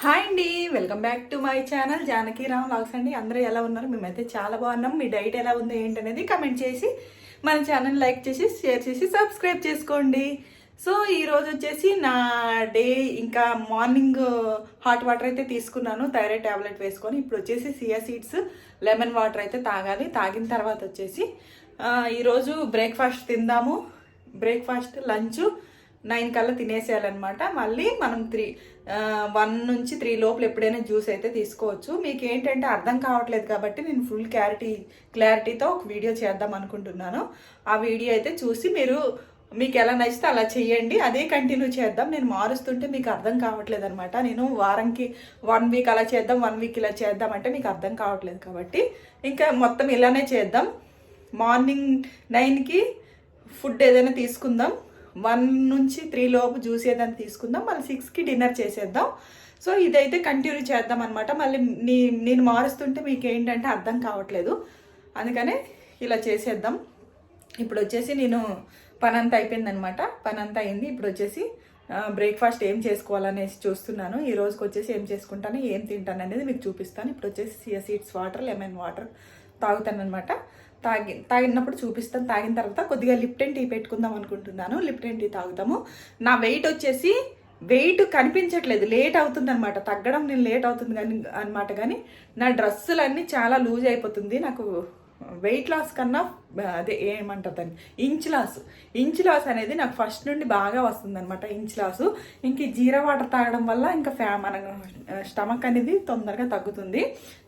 Hi అండి, welcome back to my channel Janaki Ram vlogs అండి. అందరూ ఎలా ఉన్నారు? మేమైతే చాలా బాగున్నాం. మీ డైట్ ఎలా ఉంది ఏంటనేది కమెంట్ చేసి మన ఛానల్ లైక్ చేసి షేర్ చేసి సబ్స్క్రైబ్ చేసుకోండి. సో ఈరోజు వచ్చేసి నా డే ఇంకా మార్నింగ్ హాట్ వాటర్ అయితే తీసుకున్నాను, థైరాయిడ్ ట్యాబ్లెట్ వేసుకొని. ఇప్పుడు వచ్చేసి సియా సీడ్స్ లెమన్ వాటర్ అయితే తాగాలి. తాగిన తర్వాత వచ్చేసి ఈరోజు బ్రేక్ఫాస్ట్ తిందాము. బ్రేక్ఫాస్ట్ లంచ్ 9 కల్లా తినేసేయాలన్నమాట. మళ్ళీ మనం 1 నుంచి 3 లోపల ఎప్పుడైనా జ్యూస్ అయితే తీసుకోవచ్చు. మీకు ఏంటంటే అర్థం కావట్లేదు కాబట్టి నేను ఫుల్ క్లారిటీతో ఒక వీడియో చేద్దాం అనుకుంటున్నాను. ఆ వీడియో అయితే చూసి మీకు ఎలా నచ్చితే అలా చేయండి, అదే కంటిన్యూ చేద్దాం. నేను మారుస్తుంటే మీకు అర్థం కావట్లేదు అనమాట. నేను వారంకి 1 వీక్ అలా చేద్దాం, 1 వీక్ ఇలా చేద్దాం అంటే మీకు అర్థం కావట్లేదు కాబట్టి ఇంకా మొత్తం ఇలానే చేద్దాం. మార్నింగ్ 9కి ఫుడ్ ఏదైనా తీసుకుందాం, 1 నుంచి 3 లోపు జ్యూస్ ఏదైనా తీసుకుందాం, మళ్ళీ 6కి డిన్నర్ చేసేద్దాం. సో ఇదైతే కంటిన్యూ చేద్దాం అనమాట. మళ్ళీ నేను మారుస్తుంటే మీకు ఏంటంటే అర్థం కావట్లేదు, అందుకనే ఇలా చేసేద్దాం. ఇప్పుడు వచ్చేసి నేను పని అంతా అయిపోయిందనమాట. పని అంతా అయింది. ఇప్పుడు వచ్చేసి బ్రేక్ఫాస్ట్ ఏం చేసుకోవాలనేసి చూస్తున్నాను. ఈ రోజుకి వచ్చేసి ఏం చేసుకుంటాను, ఏం తింటాను అనేది మీకు చూపిస్తాను. ఇప్పుడు వచ్చేసి chia seeds water, lemon water తాగుతాను అనమాట. తాగినప్పుడు చూపిస్తాను. తాగిన తర్వాత కొద్దిగా లిప్టన్ టీ పెట్టుకుందాం అనుకుంటున్నాను. లిప్టన్ టీ తాగుతాము. నా వెయిట్ కనిపించట్లేదు, లేట్ అవుతుంది అనమాట. తగ్గడం నేను లేట్ అవుతుంది కానీ నా డ్రెస్సులన్నీ చాలా లూజ్ అయిపోతుంది. నాకు వెయిట్ లాస్ కన్నా అదే ఏమంటారు దాన్ని, ఇంచ్ లాస్ అనేది నాకు ఫస్ట్ నుండి బాగా వస్తుంది అనమాట. ఇంచ్ లాస్ ఇంక జీరా వాటర్ తాగడం వల్ల ఇంకా మన స్టమక్ అనేది తొందరగా తగ్గుతుంది.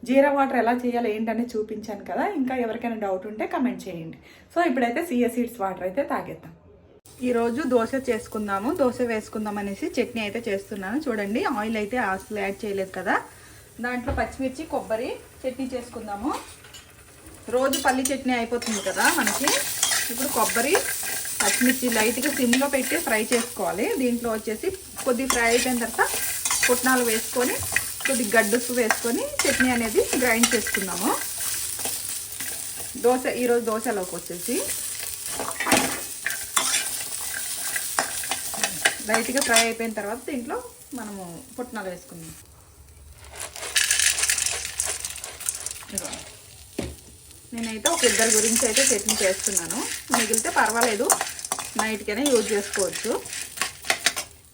జీరా వాటర్ ఎలా చేయాలి ఏంటనేది చూపించాను కదా. ఇంకా ఎవరికైనా డౌట్ ఉంటే కమెంట్ చేయండి. సో ఇప్పుడైతే సియా సీడ్స్ వాటర్ అయితే తాగేద్దాం. ఈరోజు దోశ చేసుకుందాము, దోశ వేసుకుందాం అనేసి చట్నీ అయితే చేస్తున్నాను. చూడండి, ఆయిల్ అయితే అసలు యాడ్ చేయలేదు కదా. దాంట్లో పచ్చిమిర్చి, కొబ్బరి చట్నీ చేసుకుందాము. రోజు పల్లి చట్నీ అయిపోతుంది కదా మనకి. ఇప్పుడు కొబ్బరి, పచ్చిమిర్చి లైట్గా సిమ్లో పెట్టి ఫ్రై చేసుకోవాలి. దీంట్లో వచ్చేసి కొద్ది ఫ్రై అయిపోయిన తర్వాత పుట్నాలు వేసుకొని కొద్ది గడ్డుప్పు వేసుకొని చట్నీ అనేది గ్రైండ్ చేసుకుందాము. ఈరోజు దోశలోకి వచ్చేసి లైట్గా ఫ్రై అయిపోయిన తర్వాత దీంట్లో మనము పుట్నాలు వేసుకుందాం. నేనైతే ఒక 2 గురించి అయితే చట్నీ చేస్తున్నాను. మిగిలితే పర్వాలేదు, నైట్కైనా యూజ్ చేసుకోవచ్చు.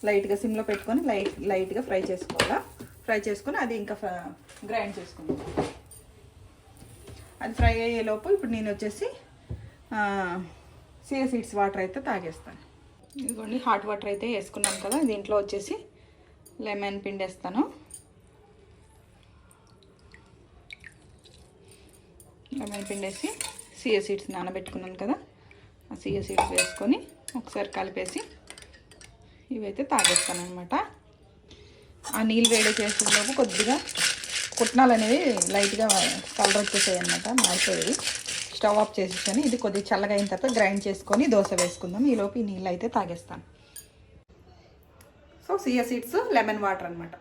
లైట్గా సిమ్లో పెట్టుకొని లైట్గా ఫ్రై చేసుకోవాలా. ఫ్రై చేసుకొని అది ఇంకా గ్రైండ్ చేసుకుందాం. అది ఫ్రై అయ్యేలోపు ఇప్పుడు నేను వచ్చేసి సియా సీడ్స్ వాటర్ అయితే తాగేస్తాను. ఇదిగోండి, హాట్ వాటర్ అయితే వేసుకున్నాం కదా. దీంట్లో వచ్చేసి లెమన్ పిండేస్తాను. లెమన్ పిండేసి సియా సీడ్స్ నానబెట్టుకున్నాను కదా, ఆ సియా సీడ్స్ వేసుకొని ఒకసారి కలిపేసి ఇవైతే తాగేస్తాను అనమాట. ఆ నీళ్ళు వేడి చేసేలోపు కొద్దిగా పుట్నాలు అనేవి లైట్గా కలర్ వచ్చేసాయి అనమాట, మారిపోయేది. స్టవ్ ఆఫ్ చేసేసాను. ఇది కొద్దిగా చల్లగా అయిన తర్వాత గ్రైండ్ చేసుకొని దోశ వేసుకుందాం. ఈలోపు ఈ నీళ్ళు అయితే తాగేస్తాను. So chia seeds lemon water అనమాట.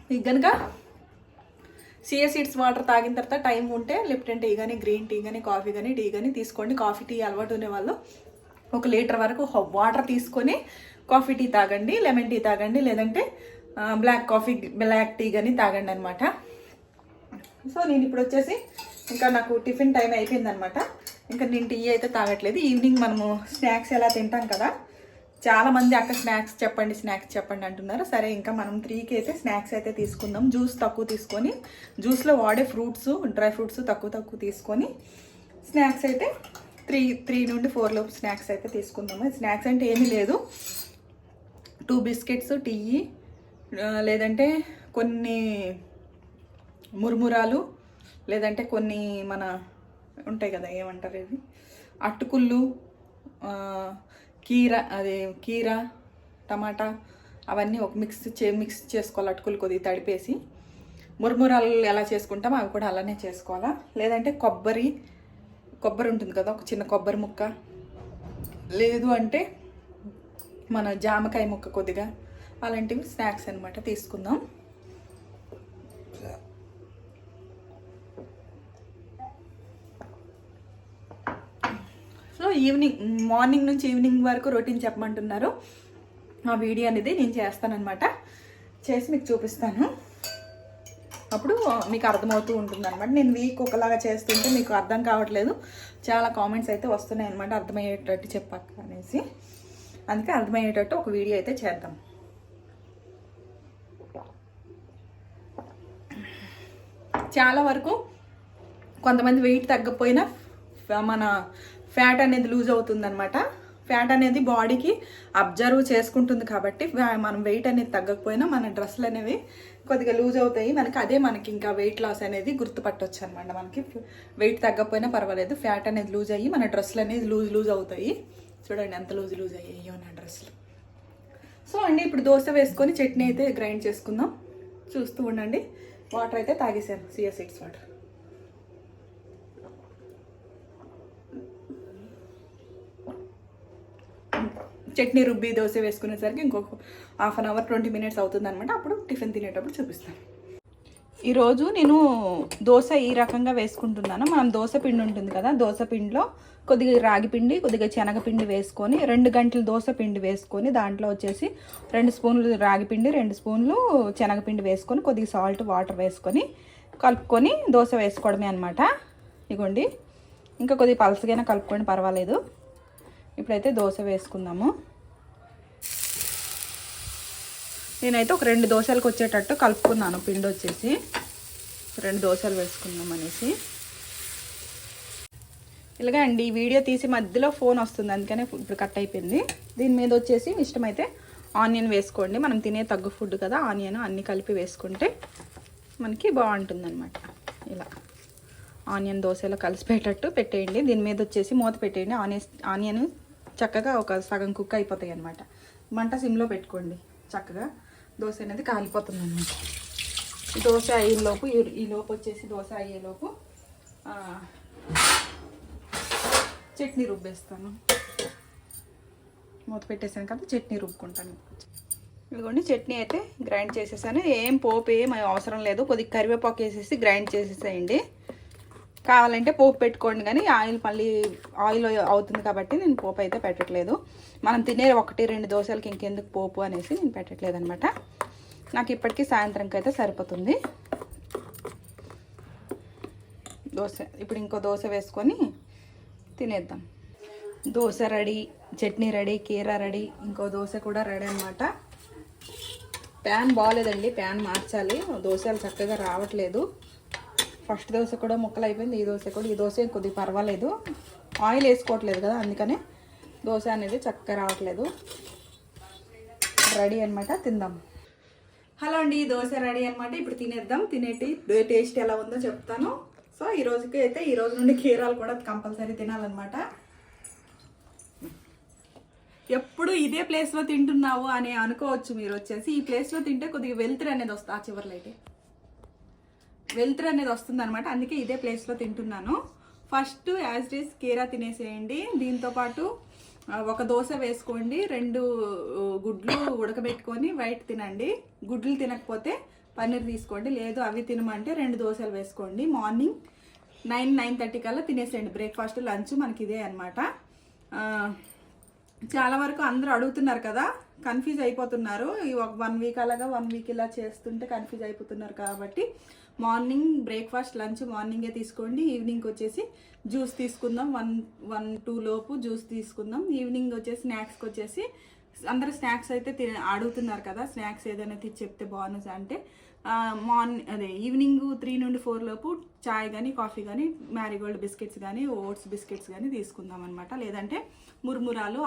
మీకు కనుక సియా సీడ్స్ వాటర్ తాగిన తర్వాత టైం ఉంటే లిప్టన్ టీ కానీ, గ్రీన్ టీ కానీ, కాఫీ కానీ, టీ కానీ తీసుకోండి. కాఫీ టీ అలవాటు ఉండే వాళ్ళు 1 లీటర్ వరకు వాటర్ తీసుకొని కాఫీ టీ తాగండి, లెమన్ టీ తాగండి, లేదంటే బ్లాక్ టీ కానీ తాగండి అనమాట. సో నేను ఇప్పుడు వచ్చేసి ఇంకా నాకు టిఫిన్ టైం అయిపోయిందనమాట. ఇంకా నేను టీ అయితే తాగట్లేదు. ఈవినింగ్ మనము స్నాక్స్ ఎలా తింటాం కదా, చాలామంది అక్క స్నాక్స్ చెప్పండి అంటున్నారు. సరే, ఇంకా మనం 3కి అయితే స్నాక్స్ అయితే తీసుకుందాం. జ్యూస్ తక్కువ తీసుకొని, జ్యూస్లో వాడే ఫ్రూట్స్, డ్రై ఫ్రూట్స్ తక్కువ తీసుకొని స్నాక్స్ అయితే 3 నుండి 4 లోపు స్నాక్స్ అయితే తీసుకుందాము. స్నాక్స్ అంటే ఏమీ లేదు, 2 బిస్కెట్స్, టీ, లేదంటే కొన్ని మురుమురాలు, లేదంటే కొన్ని మన ఉంటాయి కదా, ఏమంటారు ఇది, అటుకుళ్ళు, కీర, టమాటా అవన్నీ ఒక మిక్స్ చేసుకోవాలి. అటుకులు కొద్దిగా తడిపేసి మురుమురాలు ఎలా చేసుకుంటామో అవి కూడా అలానే చేసుకోవాలా. లేదంటే కొబ్బరి ఉంటుంది కదా, ఒక చిన్న కొబ్బరి ముక్క, లేదు అంటే మన జామకాయ ముక్క కొద్దిగా, అలాంటివి స్నాక్స్ అనమాట తీసుకుందాం. మార్నింగ్ నుంచి ఈవినింగ్ వరకు రొటీన్ చెప్పమంటున్నారు. ఆ వీడియో అనేది నేను చేస్తానన్నమాట. చేసి మీకు చూపిస్తాను. అప్పుడు మీకు అర్థమవుతూ ఉంటుంది అనమాట. నేను వీక్ ఒకలాగా చేస్తుంటే మీకు అర్థం కావట్లేదు, చాలా కామెంట్స్ అయితే వస్తున్నాయి అనమాట, అర్థమయ్యేటట్టు చెప్పాక అనేసి. అందుకే అర్థమయ్యేటట్టు ఒక వీడియో అయితే చేద్దాం. చాలా వరకు కొంతమంది వెయిట్ తగ్గకపోయినా మన ఫ్యాట్ అనేది లూజ్ అవుతుంది అనమాట. ఫ్యాట్ అనేది బాడీకి అబ్జర్వ్ చేసుకుంటుంది కాబట్టి మనం వెయిట్ అనేది తగ్గకపోయినా మన డ్రెస్సులు అనేవి కొద్దిగా లూజ్ అవుతాయి. మనకి ఇంకా వెయిట్ లాస్ అనేది గుర్తుపట్టవచ్చు అనమాట. మనకి వెయిట్ తగ్గకపోయినా పర్వాలేదు, ఫ్యాట్ అనేది లూజ్ అయ్యి మన డ్రెస్సులు అనేది లూజ్ అవుతాయి. చూడండి ఎంత లూజ్ అయ్యాయో నా డ్రెస్సులు. సో అండి, ఇప్పుడు దోశ వేసుకొని చట్నీ అయితే గ్రైండ్ చేసుకుందాం. చూస్తూ ఉండండి. వాటర్ అయితే తాగేసాను, సియా సీడ్స్ వాటర్. చట్నీ రుబ్బి దోశ వేసుకునేసరికి ఇంకొక 1/2 అవర్ 20 మినిట్స్ అవుతుంది అనమాట. అప్పుడు టిఫిన్ తినేటప్పుడు చూపిస్తాను. ఈరోజు నేను దోశ ఈ రకంగా వేసుకుంటున్నాను. మనం దోశ పిండి ఉంటుంది కదా, దోశ పిండిలో కొద్దిగా రాగి పిండి, కొద్దిగా శనగపిండి వేసుకొని 2 గంటలు దోశ పిండి వేసుకొని దాంట్లో వచ్చేసి 2 స్పూన్లు రాగి పిండి, 2 స్పూన్లు శనగపిండి వేసుకొని కొద్దిగా సాల్ట్ వాటర్ వేసుకొని కలుపుకొని దోశ వేసుకోవడమే అనమాట. ఇగోండి, ఇంకా కొద్దిగా పలసగైనా కలుపుకొని పర్వాలేదు. ఇప్పుడైతే దోశ వేసుకుందాము. నేనైతే ఒక 2 దోశలకు వచ్చేటట్టు కలుపుకున్నాను. పిండి వచ్చేసి 2 దోశలు వేసుకుందాం అనేసి. ఇలాగా అండి, ఈ వీడియో తీసి మధ్యలో ఫోన్ వస్తుంది, అందుకనే ఇప్పుడు కట్ అయిపోయింది. దీని మీద వచ్చేసి ఇష్టమైతే ఆనియన్ వేసుకోండి. మనం తినే తగ్గు ఫుడ్ కదా, ఆనియన్ అన్నీ కలిపి వేసుకుంటే మనకి బాగుంటుంది అనమాట. ఇలా ఆనియన్ దోశలో కలిసిపోయేటట్టు పెట్టేయండి. దీని మీద వచ్చేసి మూత పెట్టేయండి. ఆనియన్ చక్కగా ఒక సగం కుక్ అయిపోతాయి అనమాట. మంట సిమ్లో పెట్టుకోండి. చక్కగా దోశ అనేది కాలిపోతుంది అనమాట. దోశ అయ్యేలోపు ఈలోపు వచ్చేసి దోశ అయ్యేలోపు చట్నీ రుబ్బేస్తాను. మూత పెట్టేసాను కదా, చట్నీ రుబ్బుకుంటాను. ఇదిగోండి, చట్నీ అయితే గ్రైండ్ చేసేసాను. ఏం పోపు ఏం అవసరం లేదు. కొద్దిగా కరివేపాకు వేసేసి గ్రైండ్ చేసేసేయండి. కావాలంటే పోపు పెట్టుకోండి, కానీ ఆయిల్ అవుతుంది కాబట్టి నేను పోపు అయితే పెట్టట్లేదు. మనం తినే 1-2 దోశలకి ఇంకెందుకు పోపు అనేసి నేను పెట్టట్లేదు అనమాట. నాకు ఇప్పటికీ సాయంత్రంకి అయితే సరిపోతుంది దోశ. ఇప్పుడు ఇంకో దోశ వేసుకొని తినేద్దాం. దోశ రెడీ, చట్నీ రెడీ, కీరా రెడీ, ఇంకో దోశ కూడా రెడీ అనమాట. ప్యాన్ బాగాలేదండి, ప్యాన్ మార్చాలి. దోశలు చక్కగా రావట్లేదు. ఫస్ట్ దోశ కూడా ముక్కలు అయిపోయింది. ఈ దోశ కొద్దిగా పర్వాలేదు, ఆయిల్ వేసుకోవట్లేదు కదా, అందుకనే దోశ అనేది చక్కగా రావట్లేదు. రెడీ అనమాట, తిందాం. హలో అండి, దోశ రెడీ అనమాట. ఇప్పుడు తినేద్దాం. టేస్ట్ ఎలా ఉందో చెప్తాను. సో ఈ రోజు నుండి కీరాలు కూడా కంపల్సరీ తినాలన్నమాట. ఎప్పుడు ఇదే ప్లేస్లో తింటున్నావు అని అనుకోవచ్చు మీరు. వచ్చేసి ఈ ప్లేస్లో తింటే కొద్దిగా వెలుతురు అనేది వస్తుంది, ఆ చివర్లో అయితే వెలుతురు అనేది వస్తుంది అనమాట. అందుకే ఇదే ప్లేస్లో తింటున్నాను. ఫస్ట్ యాజ్ ఇట్ ఈస్ కీరా తినేసేయండి. దీంతోపాటు ఒక దోశ వేసుకోండి, 2 గుడ్లు ఉడకబెట్టుకొని వైట్ తినండి. గుడ్లు తినకపోతే పన్నీర్ తీసుకోండి, లేదు అవి తినమంటే 2 దోశలు వేసుకోండి. మార్నింగ్ 9-9:30 కల్లా తినేసేయండి. బ్రేక్ఫాస్ట్ లంచ్ మనకి ఇదే అనమాట. చాలా వరకు అందరూ అడుగుతున్నారు కదా, కన్ఫ్యూజ్ అయిపోతున్నారు. ఒక 1 వీక్ అలాగా 1 వీక్ ఇలా చేస్తుంటే కన్ఫ్యూజ్ అయిపోతున్నారు. కాబట్టి మార్నింగ్ బ్రేక్ఫాస్ట్ లంచ్ మార్నింగే తీసుకోండి. ఈవినింగ్ వచ్చేసి జ్యూస్ తీసుకుందాం. 1-2 లోపు జ్యూస్ తీసుకుందాం. ఈవినింగ్ వచ్చేసి స్నాక్స్కి వచ్చేసి అందరూ స్నాక్స్ అయితే అడుగుతున్నారు కదా, స్నాక్స్ ఏదైనా తెచ్చి చెప్తే బాగుంది అంటే ఈవినింగ్ 3-4 లోపు చాయ్ కానీ కాఫీ కానీ మ్యారీగోల్డ్ బిస్కెట్స్ కానీ ఓట్స్ బిస్కెట్స్ కానీ తీసుకుందాం అనమాట. లేదంటే మురుమురాలు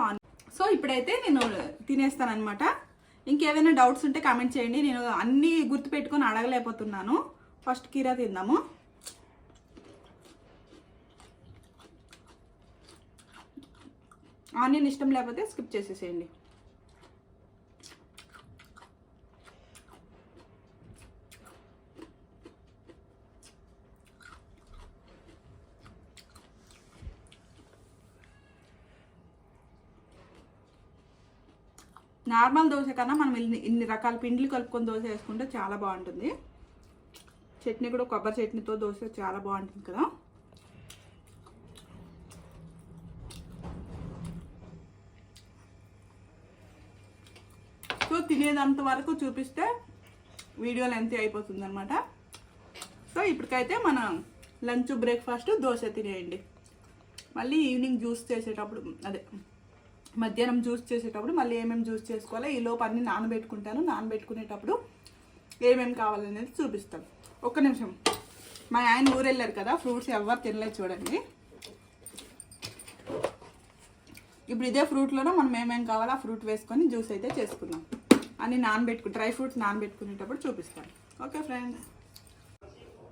సో ఇప్పుడైతే నేను తినేస్తాను అనమాట. ఇంకేమైనా డౌట్స్ ఉంటే కామెంట్ చేయండి. నేను అన్నీ గుర్తుపెట్టుకొని అడగలేకపోతున్నాను. ఫస్ట్ కీరా తిందాము. ఆనియన్ ఇష్టం లేకపోతే స్కిప్ చేసేసేయండి. నార్మల్ దోశ కన్నా మనం ఇన్ని రకాల పిండిలు కలుపుకొని దోశ వేసుకుంటే చాలా బాగుంటుంది. చట్నీ కూడా కొబ్బరి చట్నీతో దోశ చాలా బాగుంటుంది కదా. తినేదంత వరకు చూపిస్తే వీడియో లెంత్ అయిపోతుంది అనమాట. సో ఇప్పటికైతే మన లంచ్ బ్రేక్ఫాస్ట్ దోశ తినేయండి. మళ్ళీ ఈవినింగ్ జ్యూస్ చేసేటప్పుడు అదే మధ్యాహ్నం జ్యూస్ చేసేటప్పుడు మళ్ళీ ఏమేమి జ్యూస్ చేసుకోవాలో ఈ లోపు అన్నీ నానబెట్టుకుంటాను. నానబెట్టుకునేటప్పుడు ఏమేమి కావాలనేది చూపిస్తాను. ఒక్క నిమిషం, మా ఆయన ఊరు వెళ్ళారు కదా, ఫ్రూట్స్ ఎవరు తినలేదు చూడండి. ఇప్పుడు ఇదే ఫ్రూట్లోనే మనం ఏమేమి కావాలో ఆ ఫ్రూట్ వేసుకొని జ్యూస్ అయితే చేసుకుందాం. అన్నీ డ్రై ఫ్రూట్స్ నానబెట్టుకునేటప్పుడు చూపిస్తాను. ఓకే ఫ్రెండ్స్,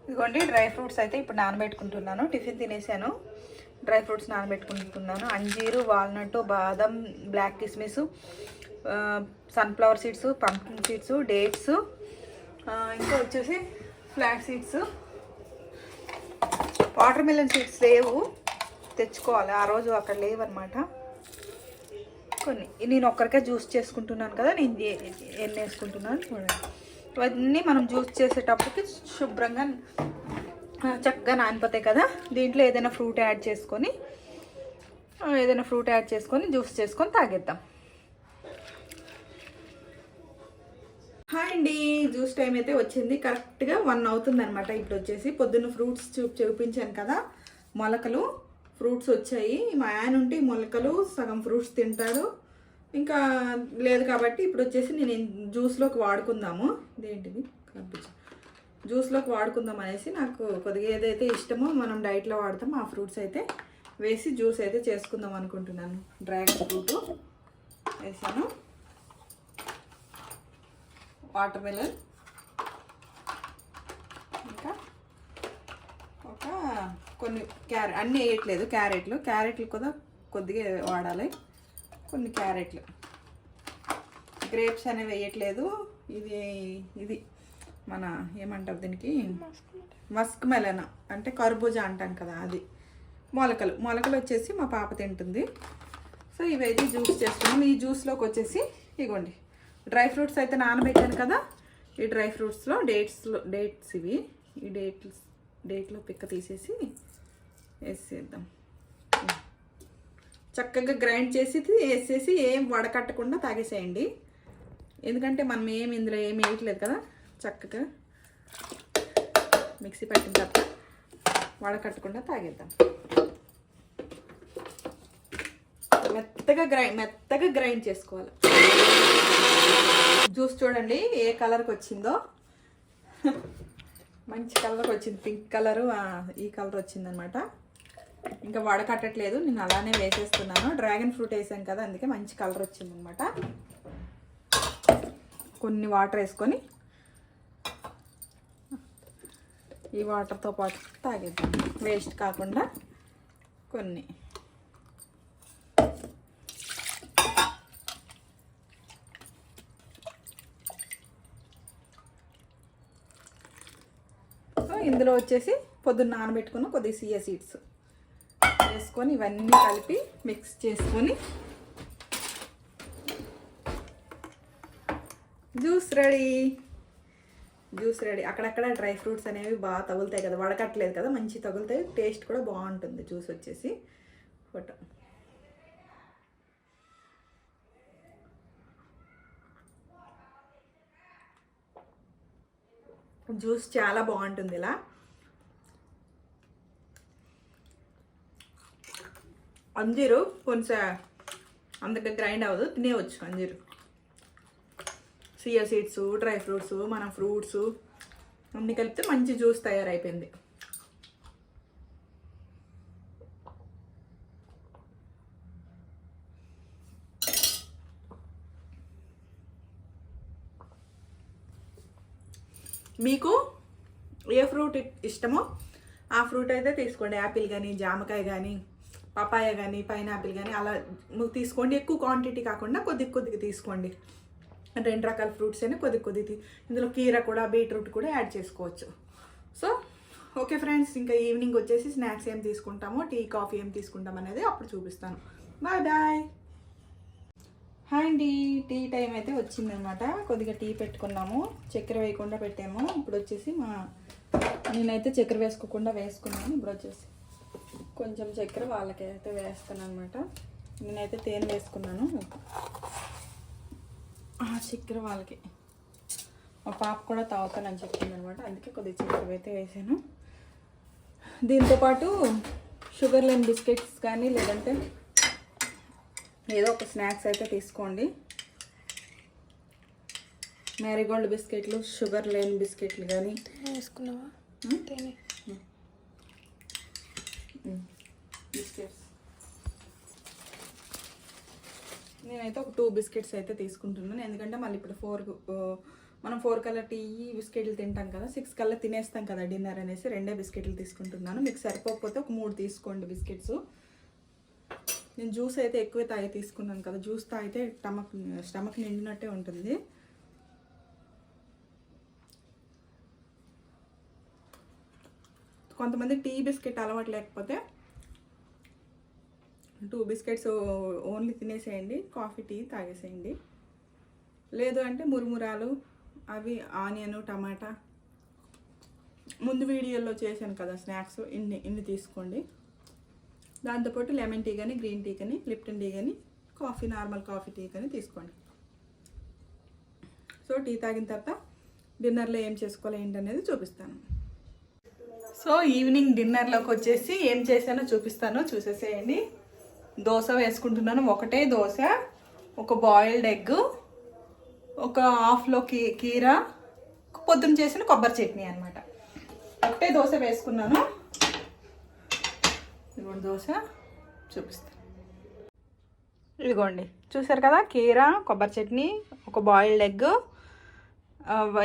ఇదిగోండి డ్రై ఫ్రూట్స్ అయితే ఇప్పుడు నానబెట్టుకుంటున్నాను. టిఫిన్ తినేసాను, డ్రై ఫ్రూట్స్ నానబెట్టుకుంటున్నాను. అంజీరు, వాల్నట్, బాదం, బ్లాక్ కిస్మిస్, sunflower seeds, pumpkin seeds, dates, ఇంకా వచ్చేసి flax seeds. Watermelon seeds లేవు, తెచ్చుకోవాలి. ఆ రోజు అక్కడ లేవన్నమాట. కొన్ని నేను ఒక్కరికే జ్యూస్ చేసుకుంటున్నాను కదా, నేను ఎన్ని వేసుకుంటున్నాను చూడండి. ఇవన్నీ మనం జ్యూస్ చేసేటప్పటికి శుభ్రంగా చక్కగా నానిపోతాయి కదా. దీంట్లో ఏదైనా ఫ్రూట్ యాడ్ చేసుకొని జ్యూస్ చేసుకొని తాగేద్దాం. హాయ్ అండి, జ్యూస్ టైం అయితే వచ్చింది. కరెక్ట్గా 1 అవుతుంది అనమాట. ఇప్పుడు వచ్చేసి పొద్దున్న ఫ్రూట్స్ చూపించాను కదా, మొలకలు ఫ్రూట్స్ వచ్చాయి. మా ఆయన ఉంటే మొలకలు సగం ఫ్రూట్స్ తింటాడు, ఇంకా లేదు కాబట్టి ఇప్పుడు వచ్చేసి నేను జ్యూస్లోకి వాడుకుందాము. ఇదేంటిది కర్బూజా, జ్యూస్లోకి వాడుకుందాం అనేసి నాకు కొద్దిగా ఏదైతే ఇష్టమో మనం డైట్లో వాడతాం ఆ ఫ్రూట్స్ అయితే వేసి జ్యూస్ అయితే చేసుకుందాం అనుకుంటున్నాను. డ్రాగన్ ఫ్రూట్ వేసాను, వాటర్ మెలన్, ఇంకా ఒక కొన్ని అన్నీ వేయట్లేదు, క్యారెట్లు కూడా కొద్దిగా వాడాలి. కొన్ని క్యారెట్లు, గ్రేప్స్ అనేవి వేయట్లేదు. ఇది మన ఏమంటారు దీనికి, మస్క్ మెలన్ అంటే కర్బూజా అంటాం కదా, అది. మొలకలు వచ్చేసి మా పాప తింటుంది. సో ఇవైతే జ్యూస్ చేసుకున్నాం. ఈ జ్యూస్లోకి వచ్చేసి ఇగోండి డ్రై ఫ్రూట్స్ అయితే నానబెట్టాను కదా, ఈ డ్రై ఫ్రూట్స్లో డేట్స్ ఇవి. ఈ డేట్లో పిక్క తీసేసి వేసేద్దాం. చక్కగా గ్రైండ్ చేసి వేసేసి ఏం వడకట్టకుండా తాగేసేయండి. ఎందుకంటే మనం ఇందులో ఏమి వేయట్లేదు కదా, చక్కగా మిక్సీ పట్టిన తర్వాత వడకట్టకుండా తాగేద్దాం. మెత్తగా గ్రైండ్ చేసుకోవాలి. జ్యూస్ చూడండి ఏ కలర్కి వచ్చిందో, మంచి కలర్కి వచ్చింది, పింక్ కలరు, ఈ కలర్ వచ్చిందనమాట. ఇంకా వడకట్టట్లేదు, నేను అలానే వేసేస్తున్నాను. డ్రాగన్ ఫ్రూట్ వేసాను కదా, అందుకే మంచి కలర్ వచ్చిందనమాట. కొన్ని వాటర్ వేసుకొని ఈ వాటర్తో పాటు తాగేద్దాం, వేస్ట్ కాకుండా. కొన్ని ఇందులో వచ్చేసి పొద్దున్న నానబెట్టుకున్న కొద్దిగా సియా సీడ్స్ వేసుకొని ఇవన్నీ కలిపి మిక్స్ చేసుకొని జ్యూస్ రెడీ. అక్కడక్కడ డ్రై ఫ్రూట్స్ అనేవి బాగా తగులుతాయి కదా, వడకట్టలేదు కదా, మంచి తగులుతాయి. టేస్ట్ కూడా బాగుంటుంది జ్యూస్ వచ్చేసి. ఫోటో జ్యూస్ చాలా బాగుంటుంది ఇలా. అంజీరు కొంచెం అందుకే గ్రైండ్ అవ్వదు, తినేవచ్చు. అంజీరు, సియా సీడ్స్, డ్రై ఫ్రూట్స్, మన ఫ్రూట్స్ అన్నీ కలిపితే మంచి జ్యూస్ తయారైపోయింది. మీకు ఏ ఫ్రూట్ ఇష్టమో ఆ ఫ్రూట్ అయితే తీసుకోండి. యాపిల్ కానీ, జామకాయ కానీ, పపాయ కానీ, పైనాపిల్ కానీ అలా తీసుకోండి. ఎక్కువ క్వాంటిటీ కాకుండా కొద్దిగా తీసుకోండి. 2 రకాల ఫ్రూట్స్ అయినా కొద్దిగా ఇందులో కీర కూడా, బీట్రూట్ కూడా యాడ్ చేసుకోవచ్చు. సో ఓకే ఫ్రెండ్స్, ఇంకా ఈవినింగ్ వచ్చేసి స్నాక్స్ ఏం తీసుకుంటామో, టీ కాఫీ ఏం తీసుకుంటాం అనేది అప్పుడు చూపిస్తాను. బాయ్. హాయ్ అండి, టీ టైం అయితే వచ్చిందనమాట. కొద్దిగా టీ పెట్టుకున్నాము, చక్కెర వేయకుండా పెట్టాము. ఇప్పుడు వచ్చేసి నేనైతే చక్కెర వేసుకున్నాను. ఇప్పుడు వచ్చేసి కొంచెం చక్కెర వాళ్ళకి అయితే వేస్తాను అనమాట. నేనైతే తేనె వేసుకున్నాను. చక్కెర వాళ్ళకి మా పాప కూడా తాగుతానని చెప్పింది అనమాట, అందుకే కొద్దిగా చక్కెర అయితే వేసాను. దీంతోపాటు షుగర్ లేని బిస్కెట్స్ కానీ లేదంటే ఏదో ఒక స్నాక్స్ అయితే తీసుకోండి. మ్యారీగోల్డ్ బిస్కెట్లు, షుగర్ లేని బిస్కెట్లు కానీ వేసుకున్నావా? బిస్కెట్స్ నేనైతే ఒక 2 బిస్కెట్స్ అయితే తీసుకుంటున్నాను. ఎందుకంటే మళ్ళీ ఇప్పుడు మనం 4 కల్లా టీ బిస్కెట్లు తింటాం కదా, 6 కల్లా తినేస్తాం కదా డిన్నర్ అనేసి 2 బిస్కెట్లు తీసుకుంటున్నాను. మీకు సరిపోకపోతే ఒక 3 తీసుకోండి బిస్కెట్స్. నేను జ్యూస్ అయితే ఎక్కువ తాగి తీసుకున్నాను కదా, జ్యూస్ తాగితే స్టమక్ నిండినట్టే ఉంటుంది. కొంతమంది టీ బిస్కెట్ అలవాటు లేకపోతే 2 బిస్కెట్స్ ఓన్లీ తినేసేయండి, కాఫీ టీ తాగేసేయండి. లేదు అంటే మురుమురాలు, అవి ఆనియన్, టమాటా, ముందు వీడియోలో చేశాను కదా స్నాక్స్, ఇన్ని తీసుకోండి. దాంతోపాటు లెమన్ టీ కానీ, గ్రీన్ టీ కానీ, లిప్టన్ టీ కానీ, నార్మల్ కాఫీ టీ కానీ తీసుకోండి. సో టీ తాగిన తర్వాత డిన్నర్లో ఏం చేసుకోవాలి ఏంటనేది చూపిస్తాను. సో ఈవినింగ్ డిన్నర్లోకి వచ్చేసి ఏం చేశానో చూపిస్తాను, చూసేసేయండి. దోశ వేసుకుంటున్నాను. ఒకటే దోశ, ఒక బాయిల్డ్ ఎగ్, ఒక హాఫ్లో కీరా, పొద్దున్న చేసిన కొబ్బరి చట్నీ అనమాట. ఒకటే దోశ వేసుకున్నాను. ఇదిగోండి దోశ చూపిస్తాను. ఇదిగోండి చూసారు కదా, కీరా, కొబ్బరి చట్నీ, ఒక బాయిల్డ్ ఎగ్.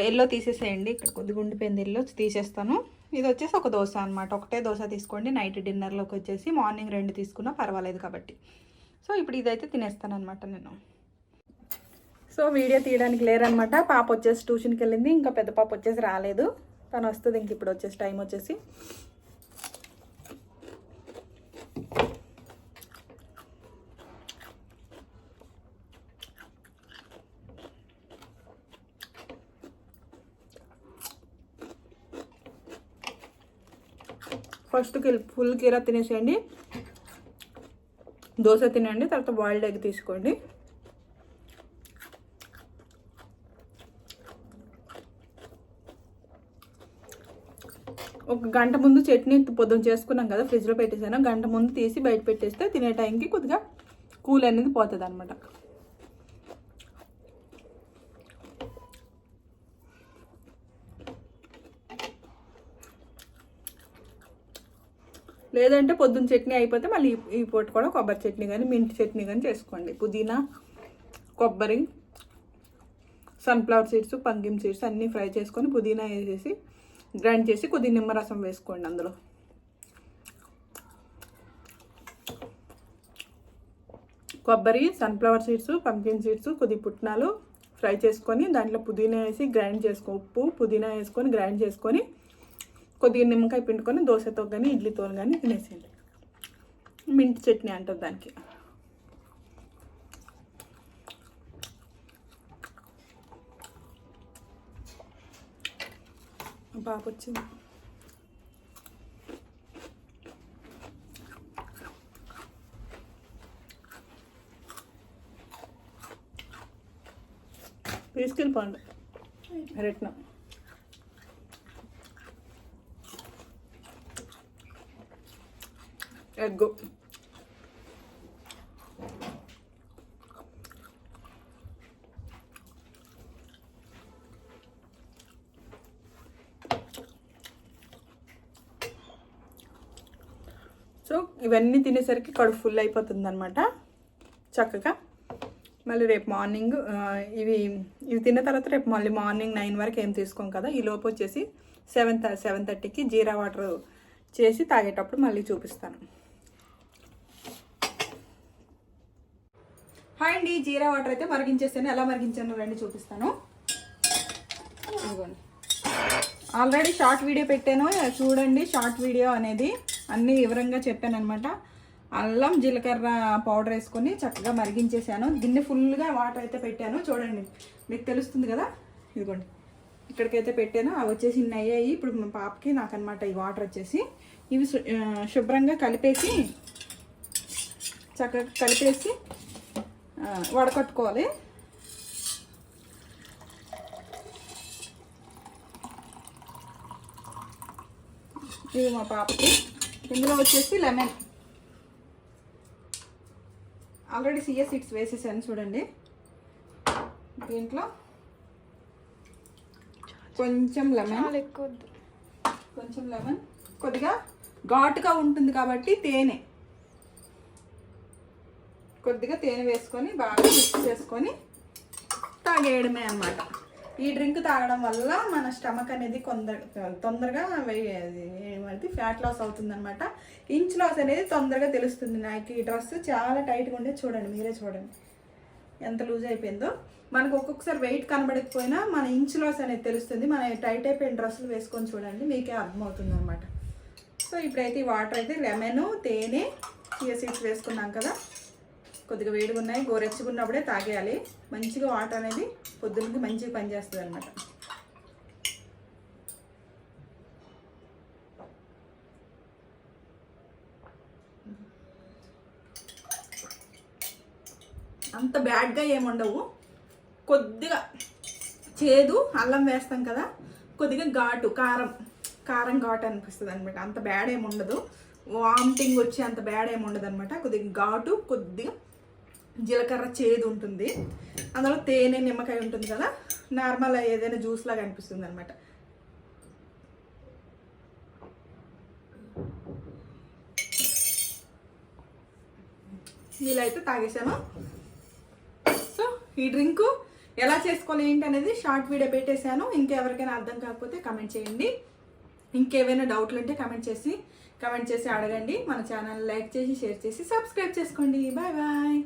ఎల్లో తీసేసేయండి, ఇక్కడ కొద్దిగా ఉండిపోయింది, ఎల్లో తీసేస్తాను. ఇది వచ్చేసి ఒక దోశ అనమాట. ఒకటే దోశ తీసుకోండి. నైట్ డిన్నర్లోకి వచ్చేసి మార్నింగ్ 2 తీసుకున్నా పర్వాలేదు కాబట్టి. సో ఇప్పుడు ఇదైతే తినేస్తాను అనమాట నేను. సో వీడియో తీయడానికి లేరనమాట. పాప వచ్చేసి ట్యూషన్కి వెళ్ళింది, ఇంకా పెద్ద పాప వచ్చేసి రాలేదు. తను వస్తుంది ఇంక ఇప్పుడు వచ్చేసి టైం వచ్చేసి. ఫస్ట్ ఫుల్ కీరా తినేసేయండి, దోశ తినండి, తర్వాత బాయిల్డ్ ఎగ్ తీసుకోండి. ఒక గంట ముందు చట్నీ పొద్దున చేసుకున్నాం కదా, ఫ్రిడ్జ్లో పెట్టేసాను. గంట ముందు తీసి బయట పెట్టేస్తే తినే టైంకి కొద్దిగా కూల్ అనేది పోతుంది అనమాట. లేదంటే పొద్దున్న చట్నీ అయిపోతే మళ్ళీ ఈ పూట కూడా కొబ్బరి చట్నీ కానీ, మింట్ చట్నీ కానీ చేసుకోండి. పుదీనా, కొబ్బరి, సన్ఫ్లవర్ సీడ్స్, పంకిన్ సీడ్స్ అన్నీ ఫ్రై చేసుకొని పుదీనా వేసేసి గ్రైండ్ చేసి కొద్ది నిమ్మరసం వేసుకోండి. అందులో కొబ్బరి, సన్ఫ్లవర్ సీడ్స్, పంకిన్ సీడ్స్, కొద్ది పుట్నాలు ఫ్రై చేసుకొని దాంట్లో పుదీనా వేసి గ్రైండ్ చేసుకో, ఉప్పు పుదీనా వేసుకొని గ్రైండ్ చేసుకొని కొద్దిగా నిమ్మకాయ పిండుకొని దోశతో కానీ ఇడ్లీతో కానీ తినేసేయండి. మింట్ చట్నీ అంటారు దానికి. పాప వచ్చింది. తీసుకెళ్ళిపోండి రెట్న. ఎగ్ సో ఇవన్నీ తినేసరికి కడుపు ఫుల్ అయిపోతుంది అనమాట చక్కగా. మళ్ళీ రేపు మార్నింగ్ ఇవి తిన్న తర్వాత రేపు మళ్ళీ మార్నింగ్ 9 వరకు ఏం తీసుకోం కదా. ఈ లోపు వచ్చేసి 7:30కి జీరా వాటర్ చేసి తాగేటప్పుడు మళ్ళీ చూపిస్తాను. హాయ్ అండి, జీరా వాటర్ అయితే మరిగించేస్తాను. ఎలా మరిగించాను రండి చూపిస్తాను. ఇదిగోండి, ఆల్రెడీ షార్ట్ వీడియో పెట్టాను చూడండి. షార్ట్ వీడియో అనేది అన్నీ వివరంగా చెప్పాను అనమాట. అల్లం జీలకర్ర పౌడర్ వేసుకొని చక్కగా మరిగించేసాను. గిన్నె ఫుల్గా వాటర్ అయితే పెట్టాను చూడండి, మీకు తెలుస్తుంది కదా. ఇదిగోండి ఇక్కడికైతే పెట్టాను. అవి వచ్చేసి ఇన్ని అయ్యాయి. ఇప్పుడు మా పాపకి నాకనమాట ఈ వాటర్ వచ్చేసి. ఇవి శుభ్రంగా కలిపేసి చక్కగా కలిపేసి వడకట్టుకోవాలి. ఇది మా పాపకి. ఇందులో వచ్చేసి లెమన్, ఆల్రెడీ సియా సీడ్స్ వేసేసాను చూడండి. దీంట్లో కొంచెం లెమన్, కొంచెం లెమన్, కొద్దిగా ఘాటుగా ఉంటుంది కాబట్టి తేనె, కొద్దిగా తేనె వేసుకొని బాగా మిక్స్ చేసుకొని తాగేయడమే అన్నమాట. ఈ డ్రింక్ తాగడం వల్ల మన స్టమక్ అనేది తొందరగా ఏమంటే ఫ్యాట్ లాస్ అవుతుంది అనమాట. ఇంచ్ లాస్ అనేది తొందరగా తెలుస్తుంది. నాకు ఈ డ్రెస్ చాలా టైట్గా ఉండేది, చూడండి మీరే చూడండి ఎంత లూజ్ అయిపోయిందో. మనకు ఒక్కొక్కసారి వెయిట్ కనబడకపోయినా మన ఇంచ్ లాస్ అనేది తెలుస్తుంది. మన టైట్ అయిపోయిన డ్రెస్సులు వేసుకొని చూడండి, మీకే అర్థమవుతుంది అనమాట. సో ఇప్పుడైతే ఈ వాటర్ అయితే లెమన్, తేనె, చియా సీడ్స్ వేసుకున్నాం కదా, కొద్దిగా వేడిగా ఉన్నాయి, గోరెచ్చగా ఉన్నప్పుడే తాగేయాలి. మంచిగా వాటర్ అనేది పొద్దున్నకి మంచిగా పనిచేస్తుంది అనమాట. అంత బ్యాడ్గా ఏముండవు, కొద్దిగా చేదు, అల్లం వేస్తాం కదా, కొద్దిగా ఘాటు, కారం ఘాటు అనిపిస్తుంది అనమాట. అంత బ్యాడ్ ఏమి ఉండదు, వామిటింగ్ వచ్చి అంత బ్యాడ్ ఏమి ఉండదు అనమాట. కొద్దిగా ఘాటు, కొద్దిగా జీలకర్ర చేదు ఉంటుంది, అందులో తేనె, నిమ్మకాయ ఉంటుంది కదా, నార్మల్ ఏదైనా జ్యూస్ లాగా అనిపిస్తుంది అనమాట. వీలైతే తాగేసాను. సో ఈ డ్రింకు ఎలా చేసుకోవాలి ఏంటి అనేది షార్ట్ వీడియో పెట్టేశాను. ఇంకెవరికైనా అర్థం కాకపోతే కమెంట్ చేయండి. ఇంకేమైనా డౌట్లు ఉంటే కమెంట్ చేసి అడగండి. మన ఛానల్ లైక్ చేసి, షేర్ చేసి, సబ్స్క్రైబ్ చేసుకోండి. Bye bye.